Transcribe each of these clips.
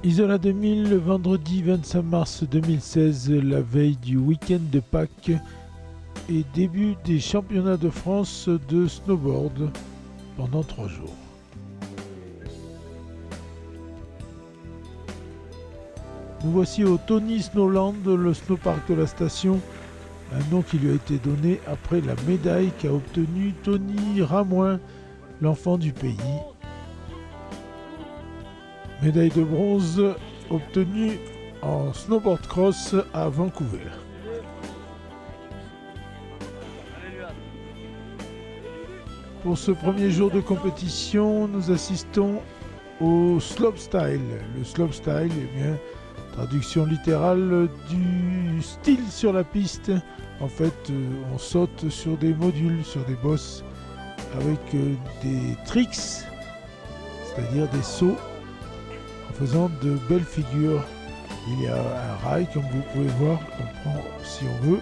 Isola 2000, le vendredi 25 mars 2016, la veille du week-end de Pâques et début des championnats de France de snowboard pendant 3 jours. Nous voici au Tony Snowland, le snowpark de la station, un nom qui lui a été donné après la médaille qu'a obtenue Tony Ramoin, l'enfant du pays. Médaille de bronze obtenue en snowboard cross à Vancouver. Pour ce premier jour de compétition, nous assistons au slopestyle. Le slopestyle, eh bien, traduction littérale du style sur la piste. En fait, on saute sur des modules, sur des bosses, avec des tricks, c'est-à-dire des sauts, en faisant de belles figures. Il y a un rail, comme vous pouvez voir, qu'on prend si on veut.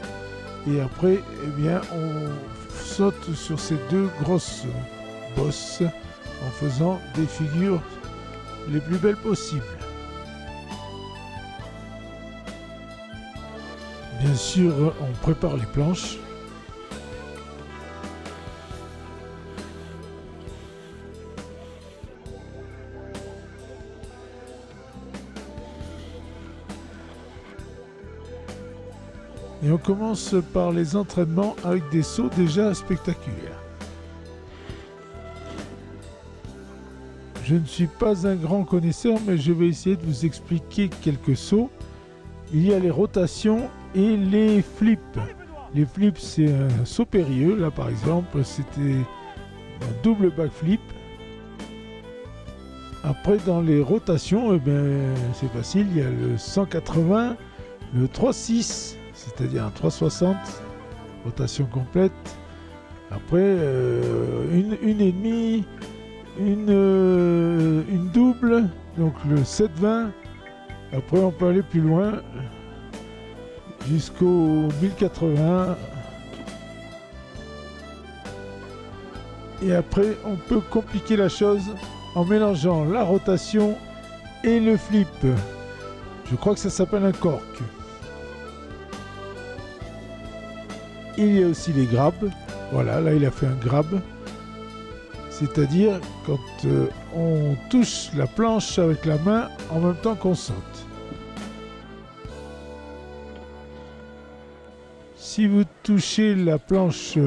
Et après, eh bien, on saute sur ces deux grosses bosses en faisant des figures les plus belles possibles. Bien sûr, on prépare les planches. Et on commence par les entraînements avec des sauts déjà spectaculaires. Je ne suis pas un grand connaisseur, mais je vais essayer de vous expliquer quelques sauts. Il y a les rotations et les flips. Les flips, c'est un saut périlleux. Là, par exemple, c'était un double backflip. Après, dans les rotations, eh bien, c'est facile. Il y a le 180, le 3-6, c'est-à-dire un 360, rotation complète. Après, une et demie, une double, donc le 720. Après, on peut aller plus loin jusqu'au 1080. Et après, on peut compliquer la chose en mélangeant la rotation et le flip. Je crois que ça s'appelle un cork. Il y a aussi les grabs. Voilà, là, il a fait un grab. C'est-à-dire quand on touche la planche avec la main en même temps qu'on saute. Si vous touchez la planche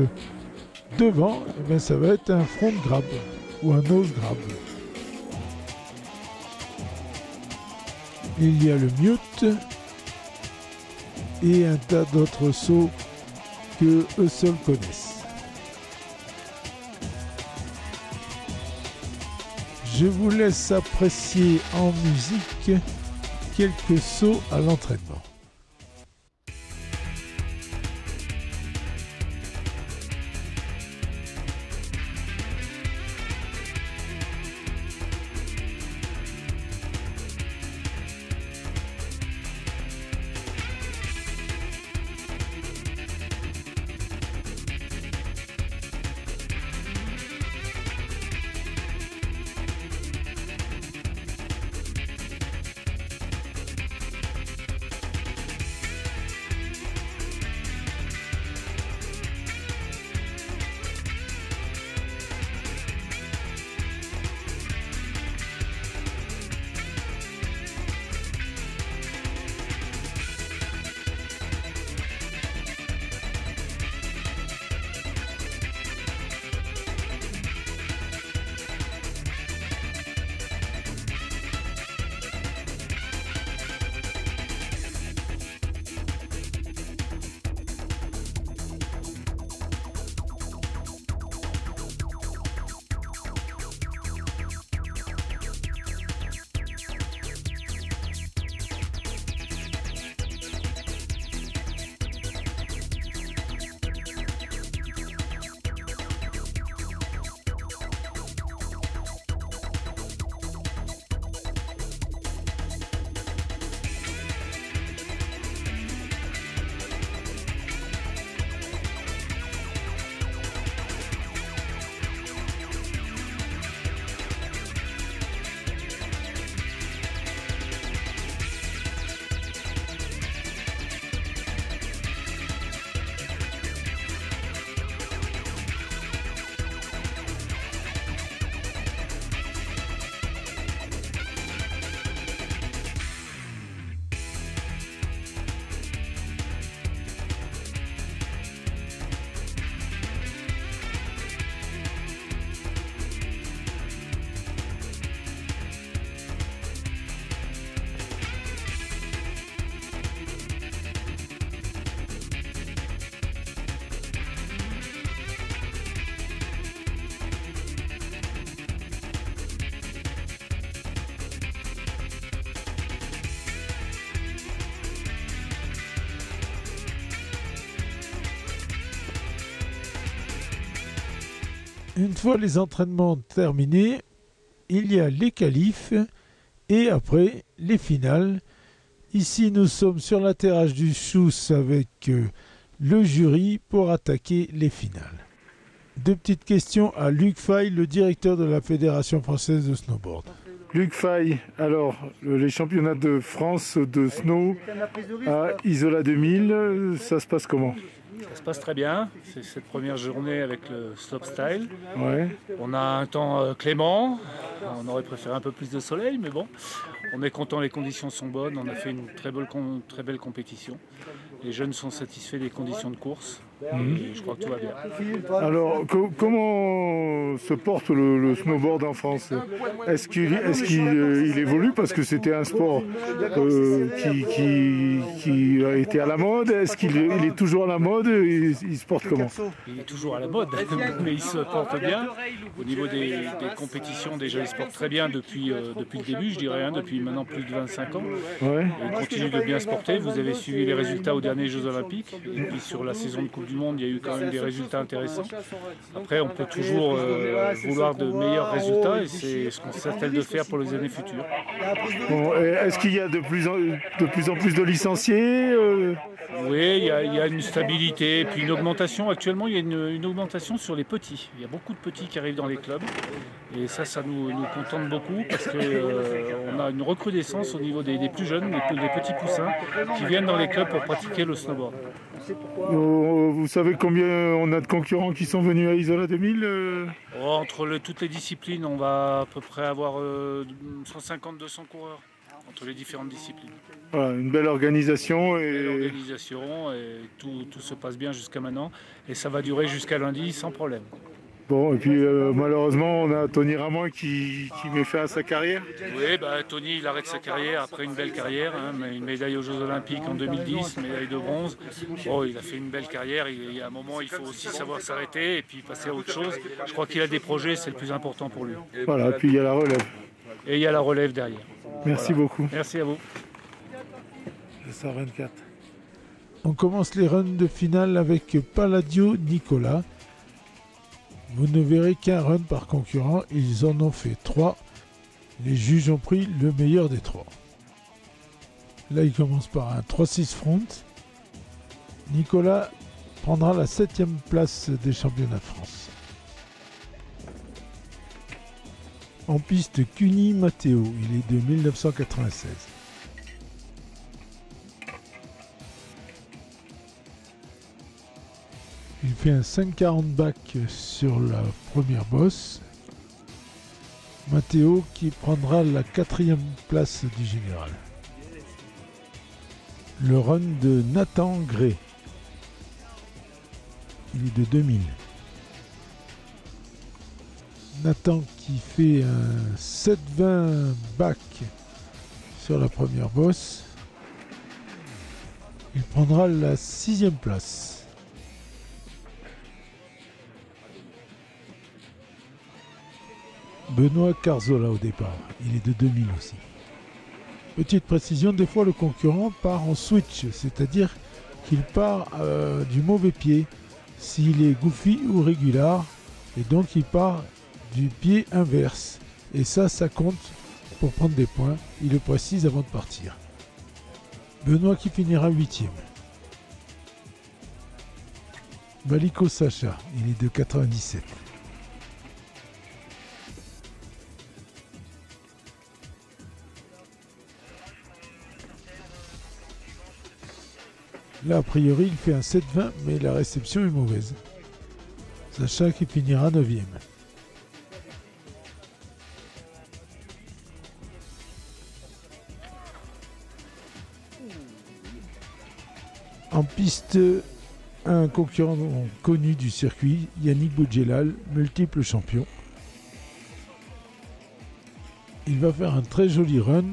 devant, eh bien, ça va être un front grab ou un nose grab. Il y a le mute et un tas d'autres sauts que eux seuls connaissent. Je vous laisse apprécier en musique quelques sauts à l'entraînement. Une fois les entraînements terminés, il y a les qualifs et après les finales. Ici, nous sommes sur l'atterrage du Chousse avec le jury pour attaquer les finales. Deux petites questions à Luc Fay, le directeur de la Fédération française de snowboard. Luc Fay, alors les championnats de France de snow à Isola 2000, ça se passe comment ? Ça se passe très bien, c'est cette première journée avec le slopestyle. Ouais. On a un temps clément, on aurait préféré un peu plus de soleil, mais bon, on est content, les conditions sont bonnes, on a fait une très belle compétition. Les jeunes sont satisfaits des conditions de course, et je crois que tout va bien. Alors, comment se porte le snowboard en France ? Est-ce qu'il évolue parce que c'était un sport qui a été à la mode ? Est-ce qu'il est toujours à la mode ? Il se porte comment ? Il est toujours à la mode, mais il se porte bien. Au niveau des compétitions, déjà il se porte très bien depuis le début, je dirais, depuis maintenant plus de 25 ans. Ouais. Il continue de bien se porter. Vous avez suivi les résultats aux derniers Jeux Olympiques. Et puis sur la saison de Coupe du Monde, il y a eu quand même des résultats intéressants. Après, on peut toujours vouloir de meilleurs résultats et c'est ce qu'on s'attelle de faire pour les années futures. Bon, est-ce qu'il y a de plus en plus de licenciés Oui, il y a une stabilité et puis une augmentation. Actuellement, il y a une augmentation sur les petits. Il y a beaucoup de petits qui arrivent dans les clubs. Et ça nous contente beaucoup parce qu'on a une recrudescence au niveau des plus jeunes, des petits poussins qui viennent dans les clubs pour pratiquer le snowboard. Vous savez combien on a de concurrents qui sont venus à Isola 2000 Entre toutes les disciplines, on va à peu près avoir 150-200 coureurs entre les différentes disciplines. Voilà, une belle organisation. Et tout se passe bien jusqu'à maintenant. Et ça va durer jusqu'à lundi sans problème. Bon, et puis malheureusement, on a Tony Ramon qui met fin à sa carrière. Oui, Tony, il arrête sa carrière après une belle carrière, une médaille aux Jeux Olympiques en 2010, médaille de bronze. Bon, il a fait une belle carrière, il y a un moment, il faut aussi savoir s'arrêter et puis passer à autre chose. Je crois qu'il a des projets, c'est le plus important pour lui. Voilà, puis il y a la relève. Et il y a la relève derrière. Merci beaucoup. Merci à vous. 24. On commence les runs de finale avec Palladio Nicolas. Vous ne verrez qu'un run par concurrent, ils en ont fait 3. Les juges ont pris le meilleur des 3. Là, il commence par un 3-6 front. Nicolas prendra la 7e place des championnats de France. En piste, Cuny Matteo, il est de 1996. Il fait un 5,40 back sur la première bosse. Matteo qui prendra la 4e place du général. Le run de Nathan Gray. Il est de 2000. Nathan qui fait un 7,20 back sur la première bosse. Il prendra la 6e place. Benoît Carzola au départ, il est de 2000 aussi. Petite précision, des fois le concurrent part en switch, c'est-à-dire qu'il part du mauvais pied, s'il est goofy ou régular, et donc il part du pied inverse. Et ça compte pour prendre des points, il le précise avant de partir. Benoît qui finira 8e. Maliko Sacha, il est de 97. Là, a priori, il fait un 7,20, mais la réception est mauvaise. Sacha qui finira 9e. En piste, un concurrent connu du circuit, Yannick Boudjelal, multiple champion. Il va faire un très joli run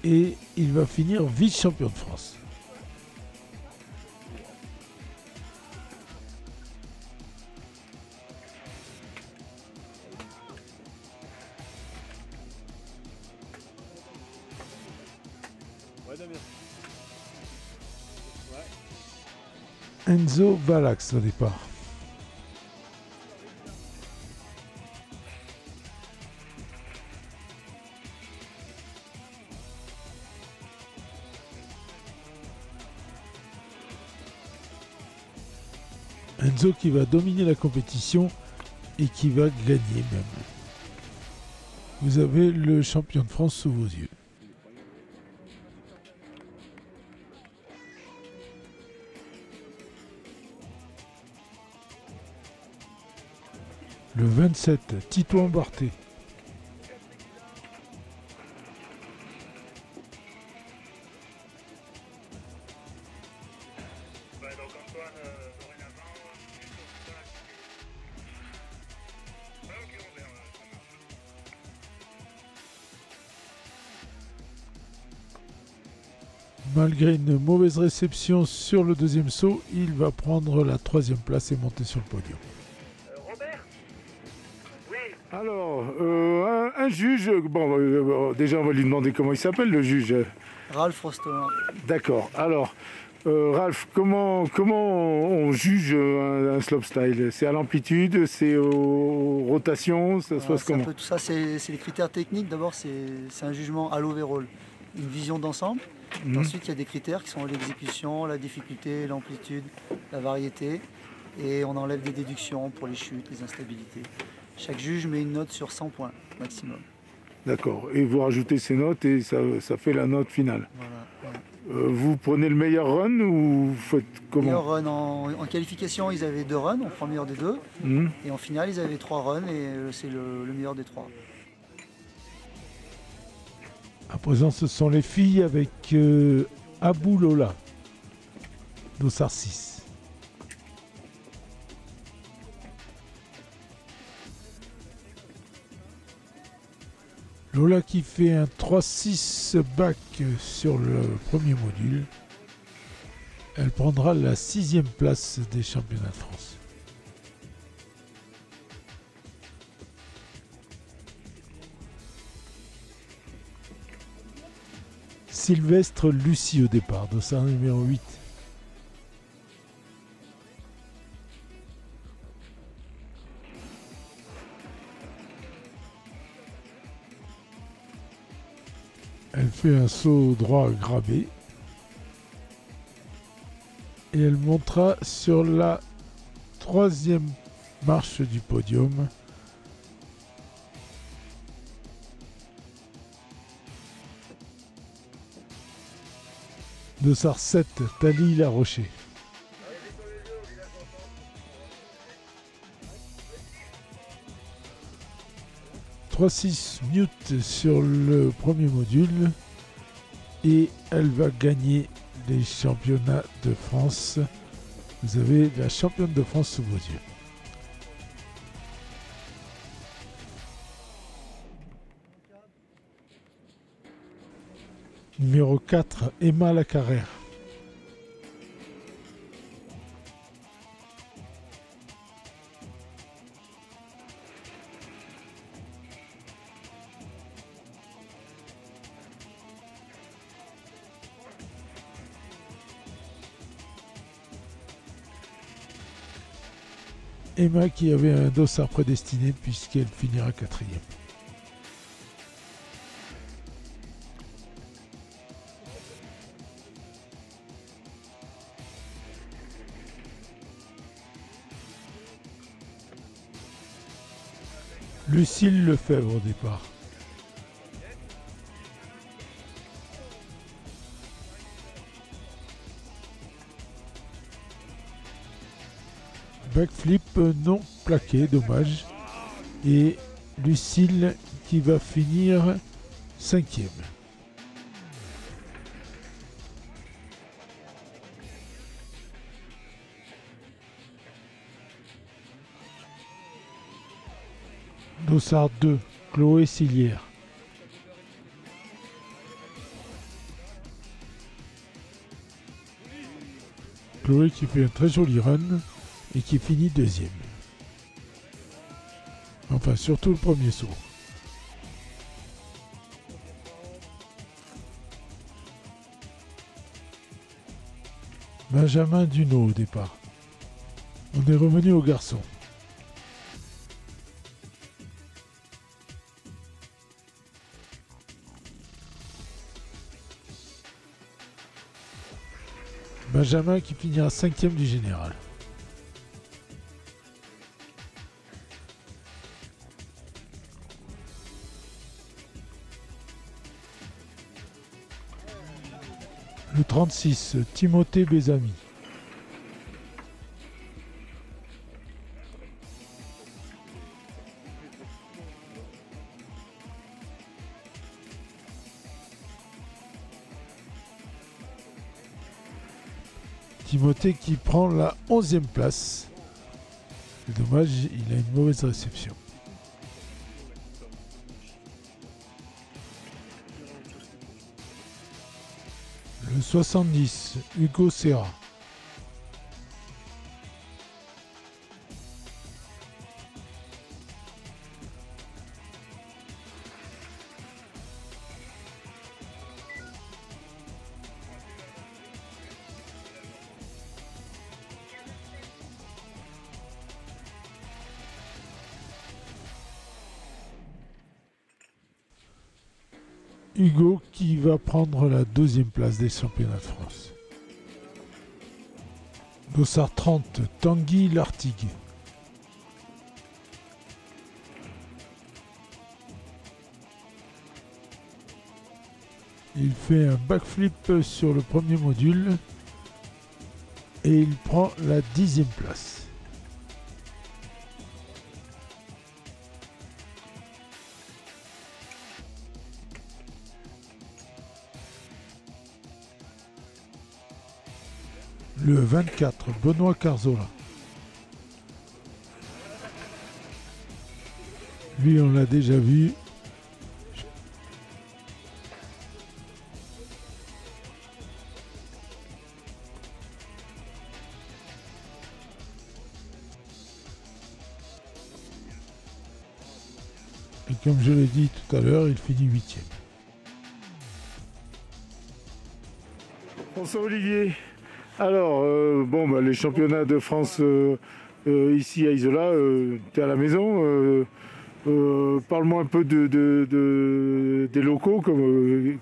et il va finir vice-champion de France. Enzo Valax au départ. Enzo qui va dominer la compétition et qui va gagner même. Vous avez le champion de France sous vos yeux. Le 27, Tito Ambarté. Malgré une mauvaise réception sur le deuxième saut, il va prendre la 3e place et monter sur le podium. Robert ? Oui. Alors, un juge, déjà on va lui demander comment il s'appelle le juge. Ralph Rostolin. D'accord, alors Ralph, comment on juge un slopestyle? C'est à l'amplitude, c'est aux rotations, ça se passe comment? Un peu tout ça, c'est les critères techniques. D'abord, c'est un jugement à l'overall, une vision d'ensemble. Ensuite, il y a des critères qui sont l'exécution, la difficulté, l'amplitude, la variété. Et on enlève des déductions pour les chutes, les instabilités. Chaque juge met une note sur 100 points maximum. D'accord, et vous rajoutez ces notes et ça fait la note finale. Voilà. Vous prenez le meilleur run ou vous faites comment? Meilleur run en qualification, ils avaient 2 runs, on prend le meilleur des 2. Et en finale, ils avaient 3 runs et c'est le meilleur des 3. À présent, ce sont les filles avec Abou Lola, Dossard 6. Lola qui fait un 3-6 back sur le premier module. Elle prendra la 6e place des championnats de France. Sylvestre Lucie au départ, dossard numéro 8. Elle fait un saut droit gravé. Et elle montera sur la 3e marche du podium. Dossard 7, Thalie Larocher. « 3-6 mute sur le premier module et elle va gagner les championnats de France. Vous avez la championne de France sous vos yeux. Numéro 4, Emma Lacarrère. Emma qui avait un dossard prédestiné puisqu'elle finira 4e. Lucille Lefebvre au départ. Backflip non plaqué, dommage. Et Lucille qui va finir 5e. Dossard 2, Chloé Silière. Chloé qui fait un très joli run et qui finit 2e. Enfin, surtout le premier saut. Benjamin Duno au départ. On est revenu aux garçons. Benjamin qui finira 5e du général. Le 36, Timothée Bézami. Timothée qui prend la 11e place. C'est dommage, il a une mauvaise réception. Le 70, Hugo Serra. Hugo qui va prendre la 2e place des championnats de France. Dossard 30, Tanguy Lartigue. Il fait un backflip sur le premier module et il prend la 10e place. Le 24, Benoît Carzola. Lui, on l'a déjà vu. Et comme je l'ai dit tout à l'heure, il finit 8e. François Olivier. Alors, les championnats de France ici à Isola, tu es à la maison. Parle-moi un peu des locaux,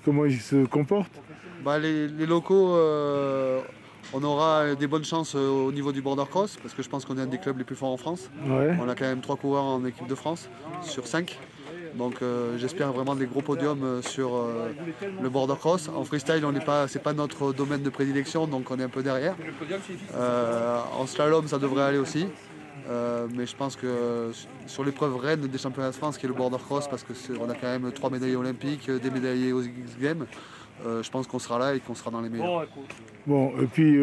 comment ils se comportent. Les locaux, on aura des bonnes chances au niveau du border cross, parce que je pense qu'on est un des clubs les plus forts en France. Ouais. On a quand même 3 coureurs en équipe de France sur 5. Donc j'espère vraiment des gros podiums sur le border cross. En freestyle, c'est pas notre domaine de prédilection, donc on est un peu derrière. En slalom, ça devrait aller aussi. Mais je pense que sur l'épreuve reine des championnats de France, qui est le border cross, parce qu'on a quand même 3 médaillés olympiques, des médaillés aux X Games, je pense qu'on sera là et qu'on sera dans les meilleurs. Bon, et puis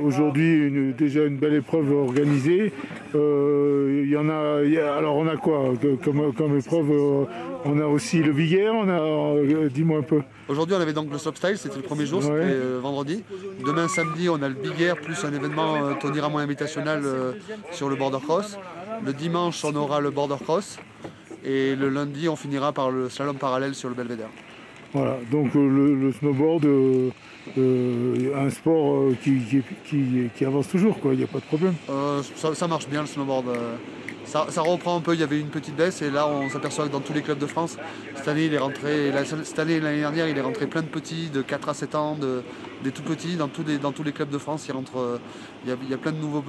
aujourd'hui, déjà une belle épreuve organisée. Alors on a quoi comme épreuve? On a aussi le Big Air, dis-moi un peu. Aujourd'hui, on avait donc le slopestyle, c'était le premier jour, c'était vendredi. Demain, samedi, on a le Big Air, plus un événement Tony Ramon Invitational sur le border cross. Le dimanche, on aura le border cross. Et le lundi, on finira par le slalom parallèle sur le Belvédère. Voilà, donc le snowboard, un sport qui avance toujours, quoi. Il n'y a pas de problème. Ça marche bien le snowboard. Ça reprend un peu, il y avait une petite baisse et là on s'aperçoit que dans tous les clubs de France, cette année l'année dernière il est rentré plein de petits de 4 à 7 ans, des tout petits, dans tous les clubs de France il y a plein de nouveaux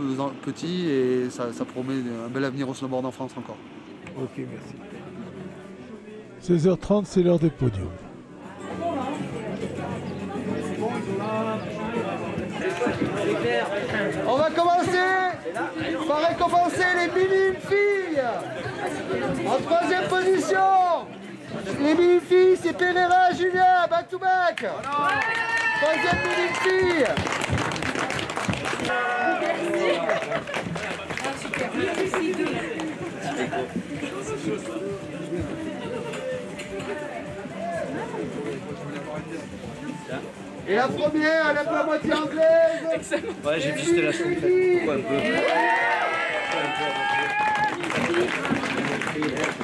petits et ça promet un bel avenir au snowboard en France encore. Ok, merci. 16h30, c'est l'heure des podiums. On va commencer par récompenser les minimes filles. En 3e position, les minimes filles, c'est Pereira Julia, back to back. 3e minime fille. Et la première, elle est un peu à moitié anglaise. Ouais, j'ai visité la chambre. Pourquoi un peu?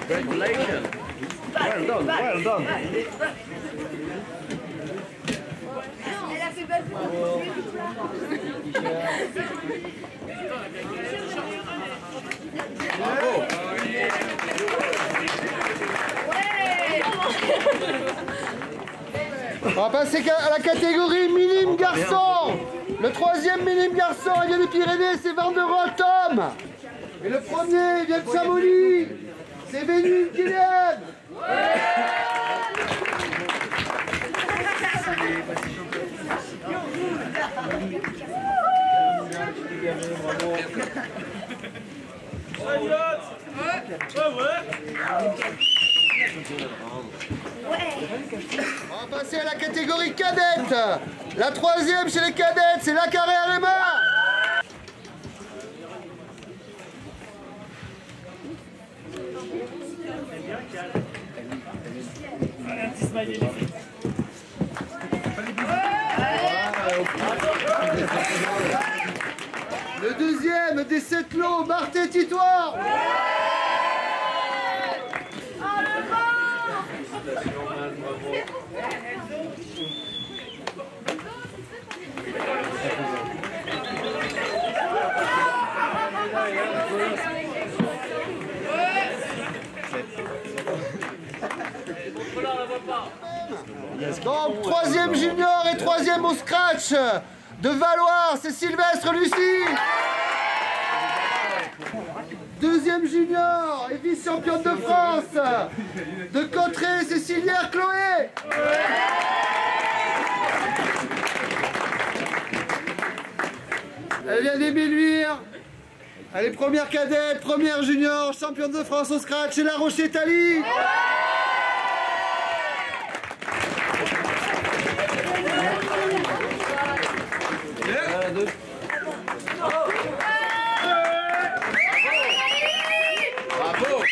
Congratulations. Well done, well done. Elle a fait belle. Bravo. On va passer à la catégorie minime garçon. Le 3e minime garçon, il vient des Pyrénées, c'est Vanderot Tom. Et le premier, il vient de Saint-Moli, c'est Bénin Kylian. On va passer à la catégorie cadette. La troisième chez les cadettes, c'est la carrière les mains. Le deuxième des 7 lots, Marté Titoire. Donc, troisième junior et troisième au scratch de Valoir, c'est Sylvestre Lucie. Deuxième junior et vice-championne de France de Cotterêts, c'est Cécilière Chloé. Elle vient d'Émile-Luire. Elle est première cadette, première junior, championne de France au scratch, c'est La Roche-Thalie. Bravo.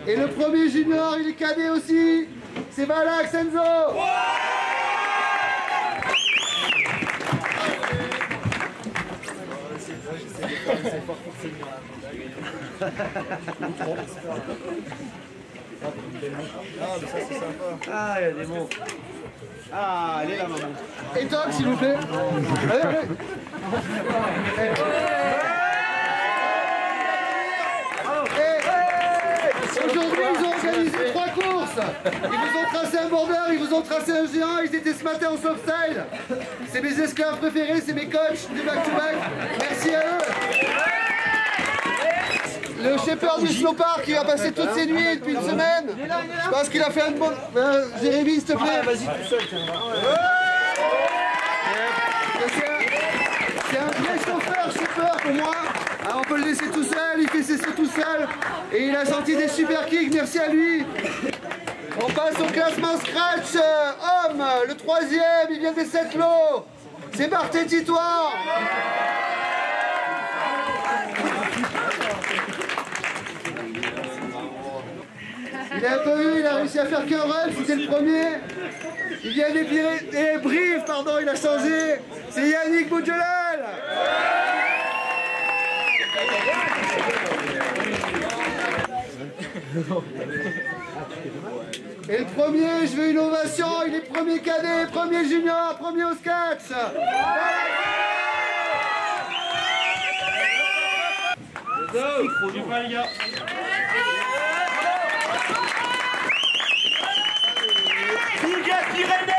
Et le premier junior, il est cadet aussi, c'est Valax Enzo. Ah, il y a des mots. Ah, elle est là, maman. Et Doc, s'il vous plaît. Allez, allez. Aujourd'hui, ils ont organisé 3 courses. Ils vous ont tracé un border, ils vous ont tracé un géant. Ils étaient ce matin en slopestyle. C'est mes esclaves préférés, c'est mes coachs du back-to-back. Merci à eux. Le shepherd du snowpark qui va passer toutes ses nuits depuis une semaine. Je pense qu'il a fait un bon... Jérémy, s'il te plaît. Vas-y tout seul, tiens. C'est un vrai chauffeur pour moi. Alors on peut le laisser tout seul, il fait ses sauts tout seul. Et il a sorti des super kicks, merci à lui. On passe au classement scratch. Homme, le troisième, il vient des 7 lots. C'est Marté Titoire. Il a un peu vu, il a réussi à faire qu'un run, c'était le premier. Il vient des Brives, pardon, il a changé. C'est Yannick Boudjelal. Et le premier, je veux une ovation, il est premier cadet, premier junior, premier au scratch. Qui gagne